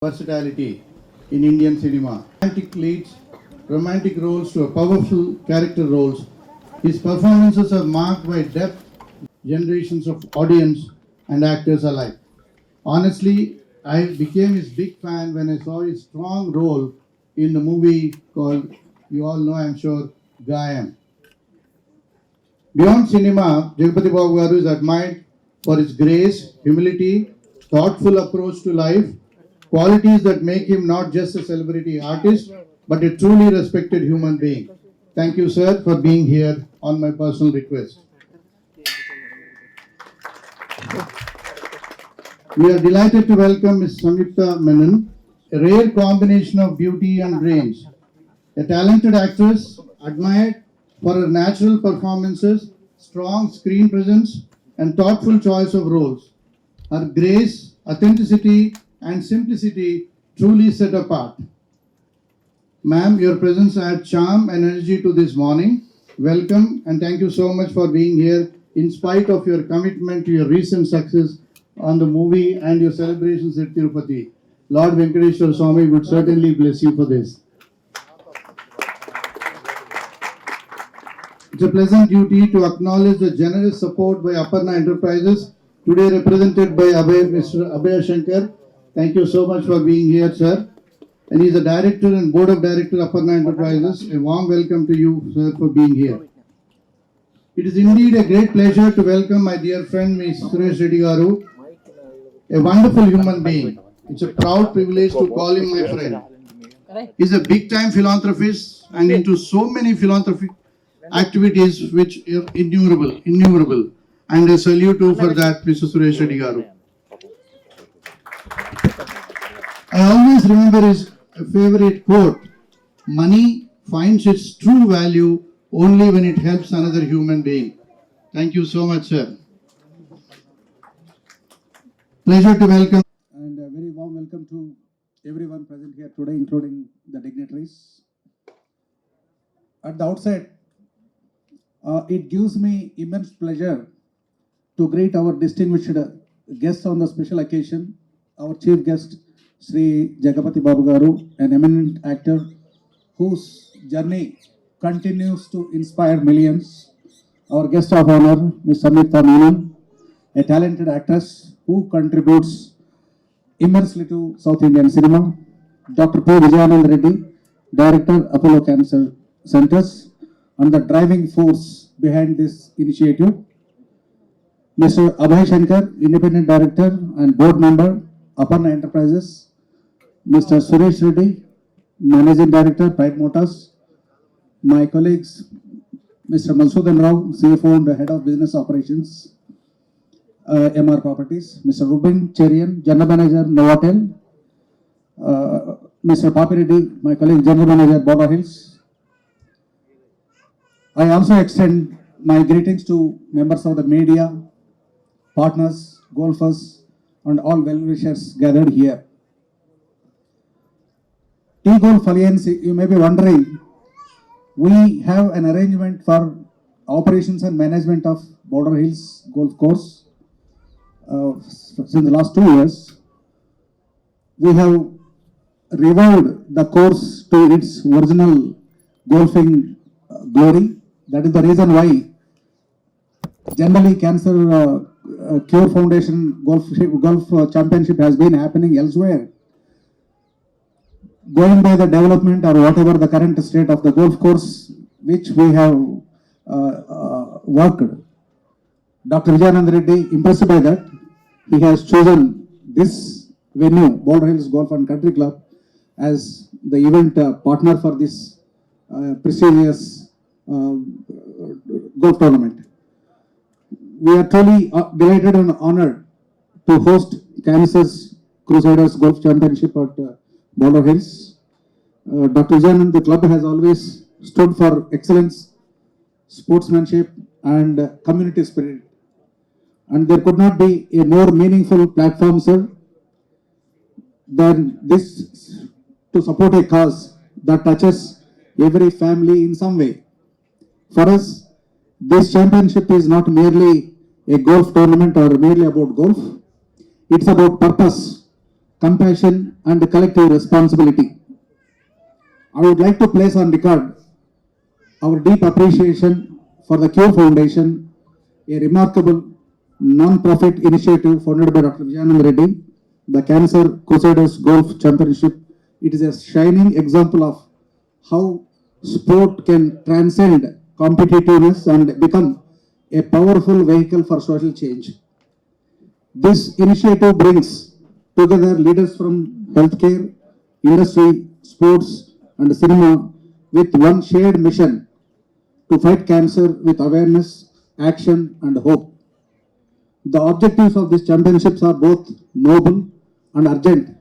versatility in Indian cinema. Romantic leads, romantic roles to a powerful character roles. His performances are marked by depth, generations of audience and actors alike. Honestly, I became his big fan when I saw his strong role in the movie called, you all know I'm sure, Gayam. Beyond cinema, Jagapathi Babu Garu is admired for his grace, humility, thoughtful approach to life, qualities that make him not just a celebrity artist, but a truly respected human being. Thank you, sir, for being here on my personal request. We are delighted to welcome Ms. Samyukta Menon, a rare combination of beauty and brains. A talented actress, admired for her natural performances, strong screen presence, and thoughtful choice of roles. Her grace, authenticity, and simplicity truly set apart. Ma'am, your presence adds charm and energy to this morning. Welcome and thank you so much for being here in spite of your commitment to your recent success on the movie and your celebrations at Tirupati. Lord Venkateshwara Swami would certainly bless you for this. It's a pleasant duty to acknowledge the generous support by Aparna Enterprises, today represented by Mr. Abhay Shankar. Thank you so much for being here, sir. And he's the director and board of director of Aparna Enterprises. A warm welcome to you, sir, for being here. It is indeed a great pleasure to welcome my dear friend, Ms. Suresh Reddy Garu, a wonderful human being. It's a proud privilege to call him my friend. He's a big-time philanthropist and into so many philanthropic activities which are innumerable. And I salute you for that, Mr. Suresh Reddy Garu. I always remember his favorite quote, money finds its true value only when it helps another human being. Thank you so much, sir. Pleasure to welcome. And a very warm welcome to everyone present here today, including the dignitaries. At the outset, it gives me immense pleasure to greet our distinguished guests on the special occasion, our chief guest, Sri Jagapathi Babu Garu, an eminent actor whose journey continues to inspire millions. Our guest of honor, Ms. Samyukta Menon, a talented actress who contributes immensely to South Indian cinema. Dr. P. Vijayanand Reddy, Director, Apollo Cancer Centers, and the driving force behind this initiative. Mr. Abhay Shankar, Independent Director and Board Member, Aparna Enterprises. Mr. Suresh Reddy, Managing Director, Pride Motors. My colleagues, Mr. Malsudan Rao, CFO and Head of Business Operations, MR Properties. Mr. Rubin Cherian, General Manager, Novotel. Mr. Papi Reddy, my colleague, General Manager, Border Hills. I also extend my greetings to members of the media, partners, golfers, and all well-wishers gathered here. T-Golf Alliance, you may be wondering, we have an arrangement for operations and management of Border Hills Golf Course since the last 2 years. We have revived the course to its original golfing glory. That is the reason why generally Cancer Cure Foundation Golf Championship has been happening elsewhere. Going by the development or whatever the current state of the golf course which we have worked, Dr. Vijayanand Reddy, impressed by that, he has chosen this venue, Border Hills Golf and Country Club, as the event partner for this prestigious golf tournament. We are truly delighted and honored to host Kansas Crusaders Golf Championship at Border Hills. Dr. Vijayanand, the club has always stood for excellence, sportsmanship, and community spirit. And there could not be a more meaningful platform, sir, than this to support a cause that touches every family in some way. For us, this championship is not merely a golf tournament or merely about golf. It's about purpose compassion, and collective responsibility. I would like to place on record our deep appreciation for the Cure Foundation, a remarkable non-profit initiative founded by Dr. Vijayanand Reddy, the Cancer Crusaders Golf Championship. It is a shining example of how sport can transcend competitiveness and become a powerful vehicle for social change. This initiative brings together leaders from healthcare, industry, sports, and cinema with one shared mission to fight cancer with awareness, action, and hope. The objectives of these championships are both noble and urgent.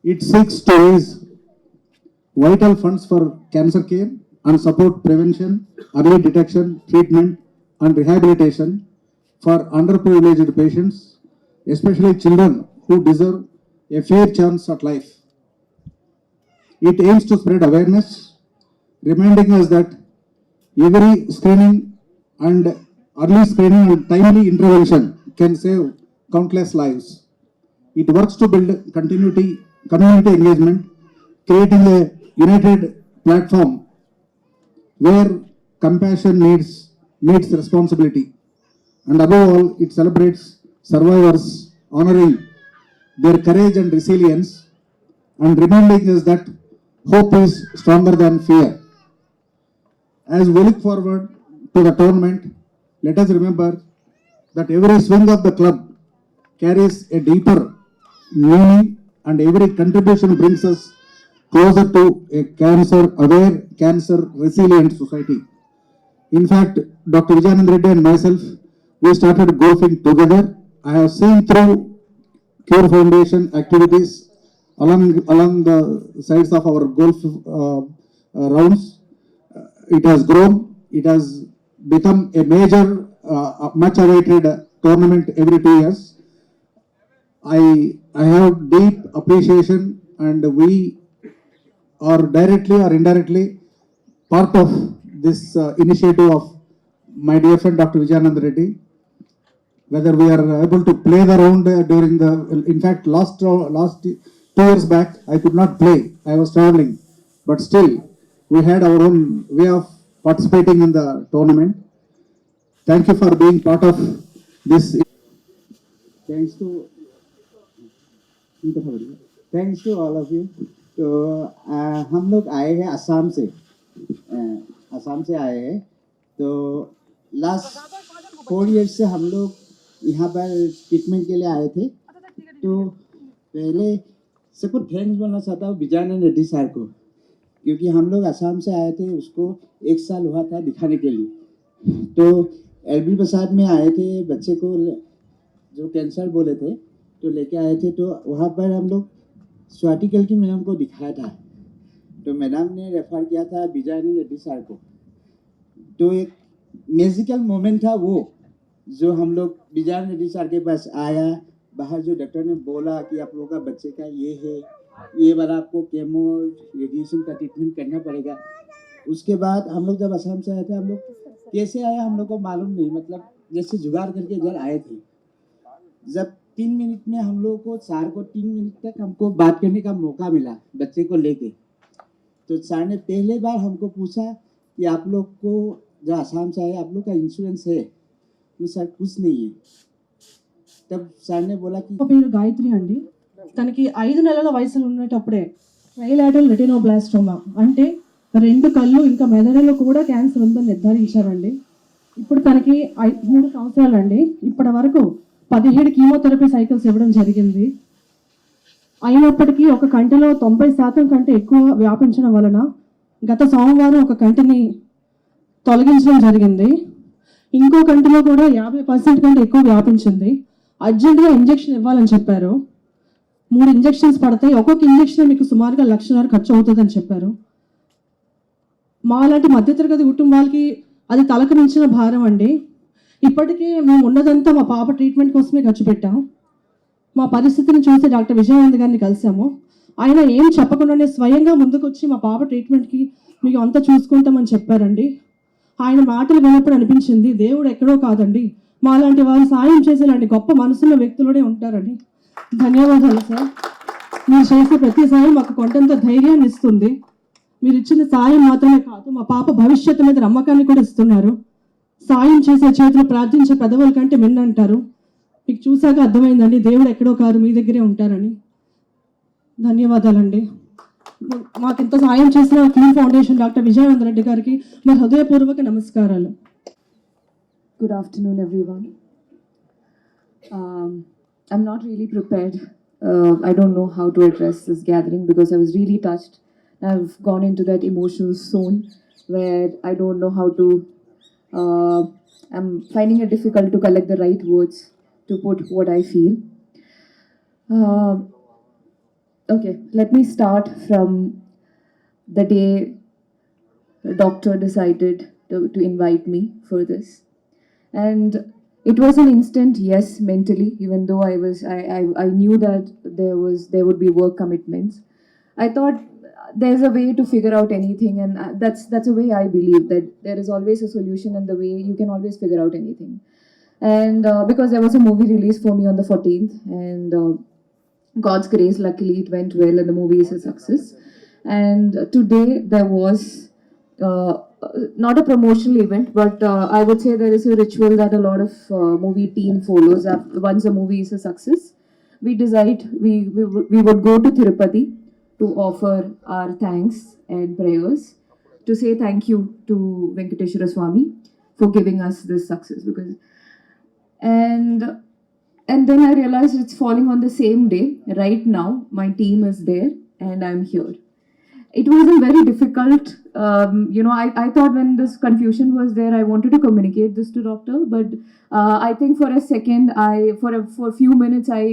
It seeks to raise vital funds for cancer care and support prevention, early detection, treatment, and rehabilitation for underprivileged patients, especially children who deserve a fair chance at life. It aims to spread awareness, reminding us that every screening and early screening and timely intervention can save countless lives. It works to build community engagement, creating a united platform where compassion meets responsibility. And above all, it celebrates survivors, honoring their courage and resilience, and reminding us that hope is stronger than fear. As we look forward to the tournament, let us remember that every swing of the club carries a deeper meaning, and every contribution brings us closer to a cancer-aware, cancer-resilient society. In fact, Dr. Vijayanand Reddy and myself, we started golfing together. I have seen through Cure Foundation activities along the sides of our golf rounds. It has grown. It has become a major, much awaited tournament every 2 years. I have deep appreciation, and we are directly or indirectly part of this initiative of my dear friend Dr. Vijayanand Reddy. Whether we are able to play the round during the, in fact, last 2 years back, I could not play. I was traveling, but still, we had our own way of participating in the tournament. Thank you for being part of this. Thanks to thanks to all of you. तो हम लोग आए हैं असम से, आए हैं। तो last 4 years से हम लोग यहाँ पर ट्रीटमेंट के लिए आए थे। तो पहले सबको थैंक्स बोलना चाहता हूँ विजयानंद रेड्डी सर को, क्योंकि हम लोग असम से आए थे, उसको 1 साल हुआ था दिखाने के लिए। तो एलबी प्रसाद में आए थे, बच्चे को जो कैंसर बोले थे तो लेके आए थे। तो वहाँ पर हम लोग स्वातिकल की मैडम को दिखाया था, तो मैडम ने रेफर किया था विजयानंद रेड्डी सर को। तो एक मैजिकल मोमेंट था वो, जो हम लोग विजयानंद रेड्डी सर के पास आया। बाहर जो डॉक्टर ने बोला कि आप लोगों का बच्चे का ये है, ये वाला आपको केमो रेडिएशन का ट्रीटमेंट करना पड़ेगा। उसके बाद हम लोग जब असम से आए थे, हम लोग कैसे आए हम लोग को मालूम नहीं, मतलब जैसे जुगाड़ करके घर आए थे। जब 3 मिनट में हम लोग को सर को 3 मिनट तक हमको बात करने का मौका मिला बच्चे को लेके। तो सर ने पहले बार हमको पूछा कि आप लोग को जो असम से आए, आप लोग का इंश्योरेंस है? तो सर कुछ नहीं है। तब सर ने बोला कि పేరు గాయత్రి అండి, తనకి 5 నెలల వయసులో ఉన్నప్పుడే ట్రైలాటరల్ రెటినోబ్లాస్టోమా అంటే 2 కళ్ళు ఇంకా మెదడులో కూడా క్యాన్సర్ ఉందని నిర్ధారించారండి. ఇప్పుడు తనకి 3 సంవత్సరాలండి. ఇప్పటి వరకు 17 కీమోథెరపీ సైకిల్స్ ఇవ్వడం జరిగింది. అయినప్పటికీ ఒక కంటిలో 90% కంటే ఎక్కువ వ్యాపించడం వలన గత సోమవారం ఒక కంటిని తొలగించడం జరిగింది. ఇంకో కంటిలో కూడా 50% కంటే ఎక్కువ వ్యాపించింది. అర్జెంటుగా ఇంజెక్షన్ ఇవ్వాలని చెప్పారు. 3 ఇంజెక్షన్స్ పడతాయి, ఒక్కొక్క ఇంజెక్షన్ మీకు సుమారుగా 1,00,000 ఖర్చు అవుతుందని చెప్పారు. మాలాంటి మధ్యతరగతి కుటుంబాలకి అది తలకు మించిన భారం అండి. ఇప్పటికే మేము ఉన్నదంతా మా పాప ట్రీట్మెంట్ కోసమే ఖర్చు పెట్టాం. మా పరిస్థితిని చూసి డాక్టర్ విజయానంద్ గారిని కలిసాము. ఆయన ఏం చెప్పకుండానే స్వయంగా ముందుకు వచ్చి మా పాప ట్రీట్మెంట్కి మీకు అంతా చూసుకుంటామని చెప్పారండి. ఆయన మాటలు విన్నప్పుడు అనిపించింది, దేవుడు ఎక్కడో కాదండి, మాలాంటి వారు సాయం చేసేలాంటి గొప్ప మనసున్న వ్యక్తులనే ఉంటారండి. ధన్యవాదాలు సార్. మీరు చేసే ప్రతి సాయం మాకు కొండంత ధైర్యాన్ని ఇస్తుంది. మీరు ఇచ్చిన సాయం మాత్రమే కాదు, మా పాప భవిష్యత్తు మీద నమ్మకాన్ని కూడా ఇస్తున్నారు. సాయం చేసే చేతులు ప్రార్థించే పెదవుల కంటే మిన్నంటారు. మీకు చూశాక అర్థమైందండి, దేవుడు ఎక్కడో కాదు మీ దగ్గరే ఉంటారని. ధన్యవాదాలండి. మాకింత సాయం చేసిన clean foundation doctor Vijayananda Reddy గారికి మా హృదయపూర్వక నమస్కారాలు. Good afternoon, everyone. I'm not really prepared. I don't know how to address this gathering because I was really touched. I've gone into that emotional zone where I don't know how to. I'm finding it difficult to collect the right words to put what I feel. Uh, okay, let me start from the day the doctor decided to invite me for this. And it was an instant yes mentally, even though I knew that there would be work commitments. I thought there's a way to figure out anything, and that's a way I believe that there is always a solution, and the way you can always figure out anything. And because there was a movie release for me on the 14th, and God's grace, luckily it went well, and the movie is a success. And today there was uh, not a promotional event, but I would say there is a ritual that a lot of movie team follows. Once a movie is a success, we decide we would go to Tirupati to offer our thanks and prayers to say thank you to Venkateshwara Swami for giving us this success. Because and then I realized it's falling on the same day. Right now, my team is there and I'm here. It wasn't very difficult. I thought when this confusion was there, I wanted to communicate this to doctor, but I think for a second, for a few minutes, I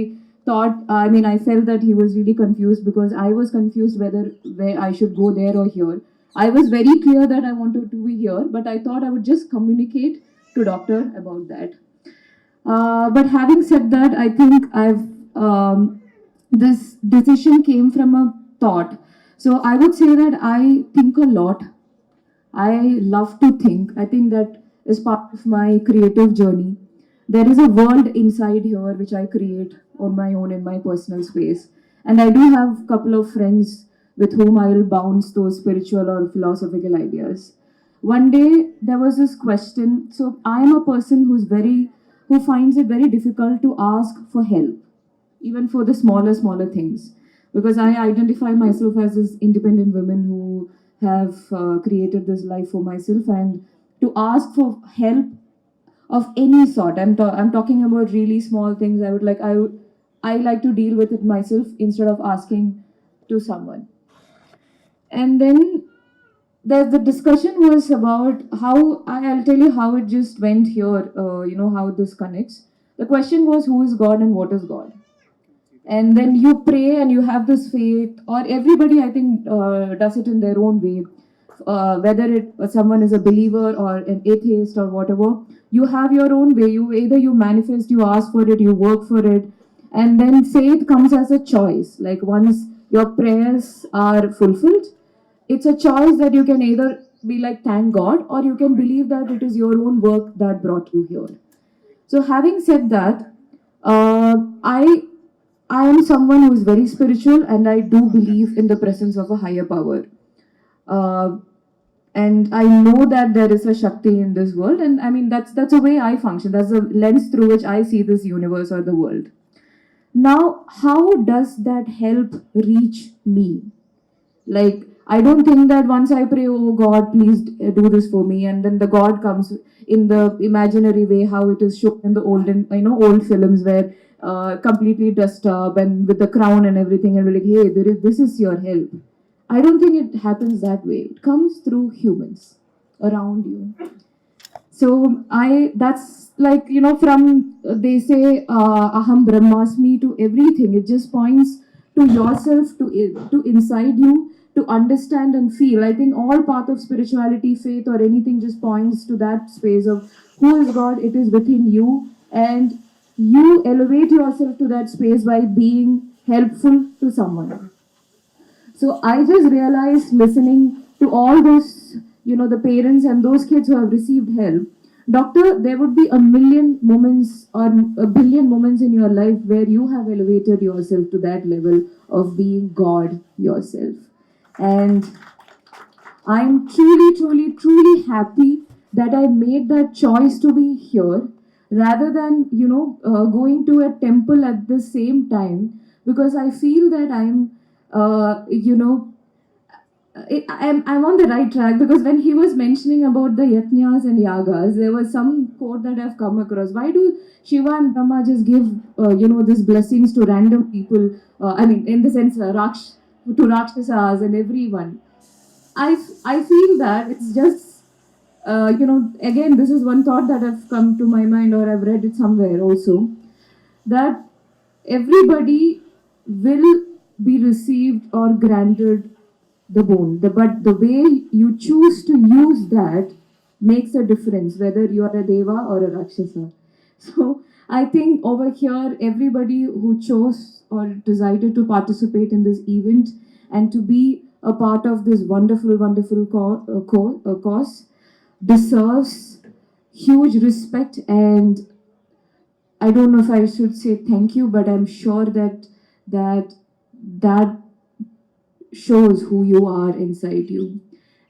thought, I felt that he was really confused because I was confused where I should go there or here. I was very clear that I wanted to be here, but I thought I would just communicate to doctor about that. But having said that, I think this decision came from a thought. So I would say that I think a lot. I love to think. I think that is part of my creative journey. There is a world inside here which I create on my own in my personal space. And I do have a couple of friends with whom I will bounce those spiritual or philosophical ideas. One day there was this question. So I am a person who finds it very difficult to ask for help, even for the smaller things. Because I identify myself as this independent woman who have created this life for myself, and to ask for help of any sort. I'm talking about really small things. I like to deal with it myself instead of asking to someone. And then the discussion was about how I'll tell you how it just went here. How this connects. The question was, who is God and what is God? And then you pray and you have this faith, or everybody I think does it in their own way. Whether someone is a believer or an atheist or whatever, you have your own way. You manifest, you ask for it, you work for it, and then faith comes as a choice. Like once your prayers are fulfilled, it's a choice that you can either be like thank God, or you can believe that it is your own work that brought you here. So having said that, I am someone who is very spiritual, and I do believe in the presence of a higher power. And I know that there is a Shakti in this world, and that's a way I function. That's the lens through which I see this universe or the world. Now, how does that help reach me? Like, I don't think that once I pray, oh God, please do this for me, and then the God comes in the imaginary way, how it is shown in the old films where completely dressed up and with the crown and everything, and we're like, hey, this is your help. I don't think it happens that way. It comes through humans around you. So that's like, from, they say, aham brahmasmi, to everything. It just points to yourself, to inside you, to understand and feel. I think all path of spirituality, faith, or anything just points to that space of who is God. It is within you, and you elevate yourself to that space by being helpful to someone. So I just realized, listening to all those, the parents and those kids who have received help, doctor, there would be a million moments or a billion moments in your life where you have elevated yourself to that level of being God yourself. And I'm truly, truly, truly happy that I made that choice to be here rather than, going to a temple at the same time, because I feel that uh, you know, I'm on the right track, because when he was mentioning about the yajnas and yagas, there was some quote that I've come across. Why do Shiva and Brahma just give, these blessings to random people? I mean, in the sense, to Rakshasas and everyone. I feel that it's just, again, this is one thought that have come to my mind, or I've read it somewhere also, that everybody will be received or granted the boon. But the way you choose to use that makes a difference, whether you are a deva or a rakshasa. So I think over here, everybody who chose or decided to participate in this event and to be a part of this wonderful, wonderful cause deserves huge respect. And I don't know if I should say thank you, but I'm sure that that shows who you are inside you.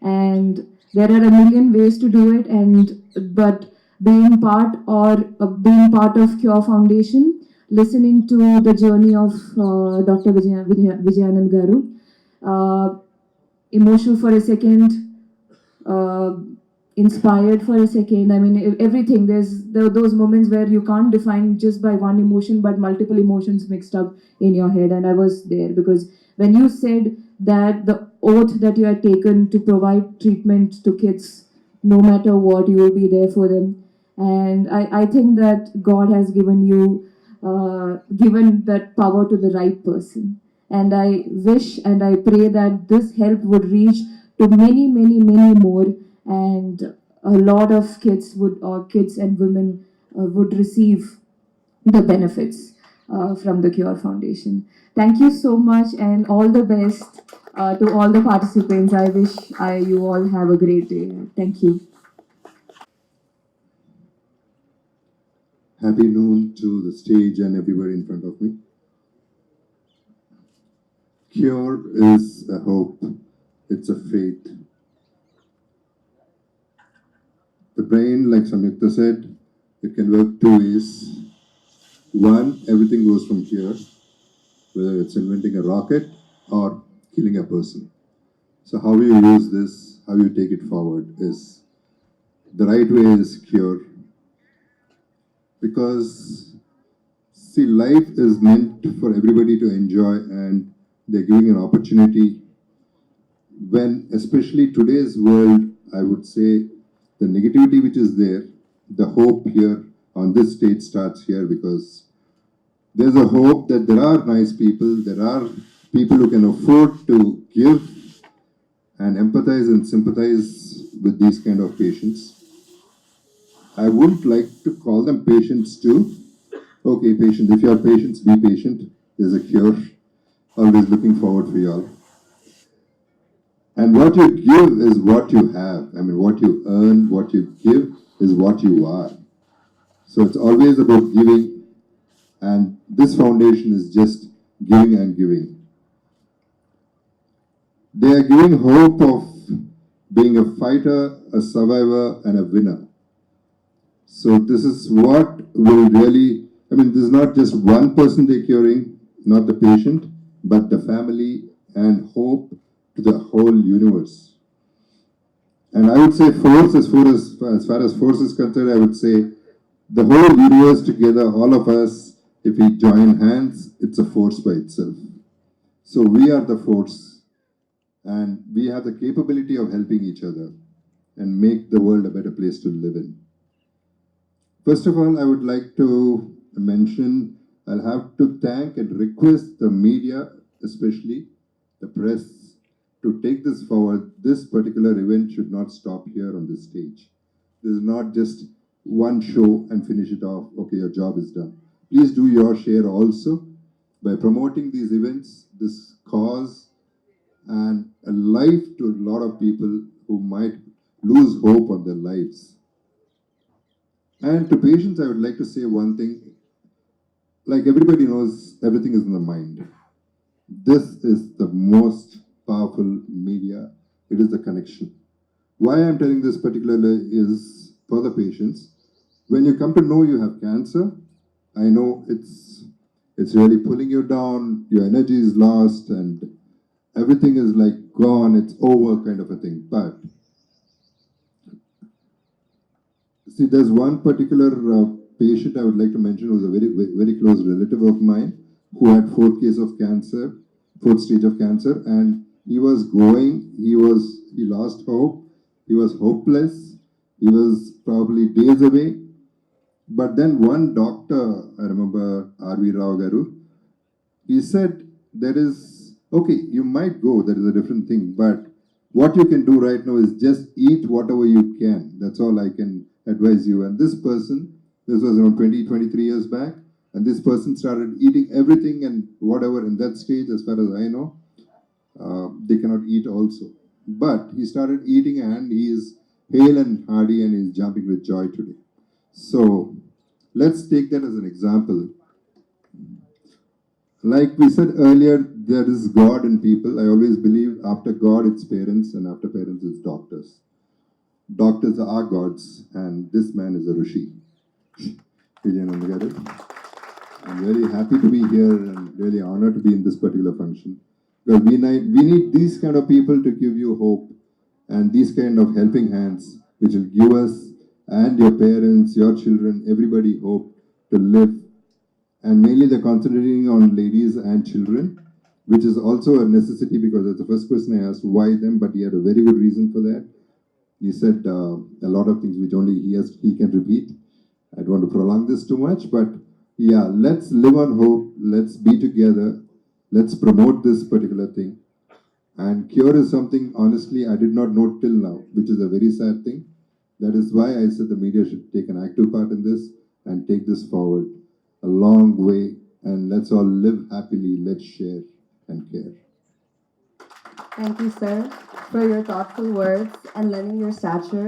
And there are a million ways to do it, and but being part of Cure Foundation, listening to the journey of Dr. Vijayanand Garu, uh, emotional for a second, uh, inspired for a second. I mean, everything. Those moments where you can't define just by one emotion, but multiple emotions mixed up in your head. And I was there because when you said that the oath that you had taken to provide treatment to kids, no matter what, you will be there for them. And I think that God has given that power to the right person. And I wish and I pray that this help would reach to many, many, many more, and a lot of kids and women would receive the benefits from the Cure Foundation. Thank you so much, and all the best to all the participants. I wish you all have a great day. Thank you. Happy noon to the stage and everybody in front of me. Cure is a hope, it's a faith. The brain, like Samyukta said, it can work two ways. One, everything goes from here, whether it's inventing a rocket or killing a person. So how you use this, how you take it forward is the right way is cure. Because see, life is meant for everybody to enjoy, and they're giving an opportunity when, especially today's world, I would say the negativity which is there, the hope here on this stage starts here, because there's a hope that there are nice people, there are people who can afford to give and empathize and sympathize with these kind of patients. I wouldn't like to call them patients too. Okay, patient, if you are patients, be patient. There's a cure. Always looking forward for you all. And what you give is what you have. I mean, what you earn, what you give is what you are. So it's always about giving. And this foundation is just giving and giving. They are giving hope of being a fighter, a survivor, and a winner. So this is what will really, I mean, this is not just one person they're curing, not the patient, but the family, and hope to the whole universe. And I would say force, as far as force is concerned, I would say the whole universe together, all of us, if we join hands, it's a force by itself. So we are the force, and we have the capability of helping each other and make the world a better place to live in. First of all, I would like to mention, I'll have to thank and request the media, especially the press, to take this forward. This particular event should not stop here on this stage. This is not just one show and finish it off. Okay, your job is done. Please do your share also by promoting these events, this cause, and a life to a lot of people who might lose hope on their lives. And to patients, I would like to say one thing. Like everybody knows, everything is in the mind. This is the most powerful media. It is the connection. Why I'm telling this particularly is for the patients. When you come to know you have cancer, I know it's really pulling you down, your energy is lost, and everything is like gone, it's over kind of a thing. But see, there's one particular patient I would like to mention who's a very close relative of mine who had fourth stage of cancer, and he lost hope, he was hopeless, he was probably days away. But then one doctor, I remember R.V. Rao Garu, he said, okay, you might go, that is a different thing, but what you can do right now is just eat whatever you can. That's all I can advise you. And this person, this was around 23 years back, and this person started eating everything and whatever in that stage, as far as I know, they cannot eat also. But he started eating and he is hale and hearty and is jumping with joy today. So let's take that as an example. Like we said earlier, there is God in people. I always believe after God, it's parents, and after parents, it's doctors. Doctors are gods, and this man is a Rishi. Vijayananda garu. I'm very happy to be here and really honored to be in this particular function. Because we need these kind of people to give you hope and these kind of helping hands, which will give us and your parents, your children, everybody hope to live. And mainly they're concentrating on ladies and children, which is also a necessity because that's the first question I asked, why them? But he had a very good reason for that. He said a lot of things which only he can repeat. I don't want to prolong this too much, but yeah, let's live on hope. Let's be together. Let's promote this particular thing. And cure is something, honestly, I did not know till now, which is a very sad thing. That is why I said the media should take an active part in this and take this forward a long way. And let's all live happily. Let's share and care. Thank you, sir, for your thoughtful words and lending your stature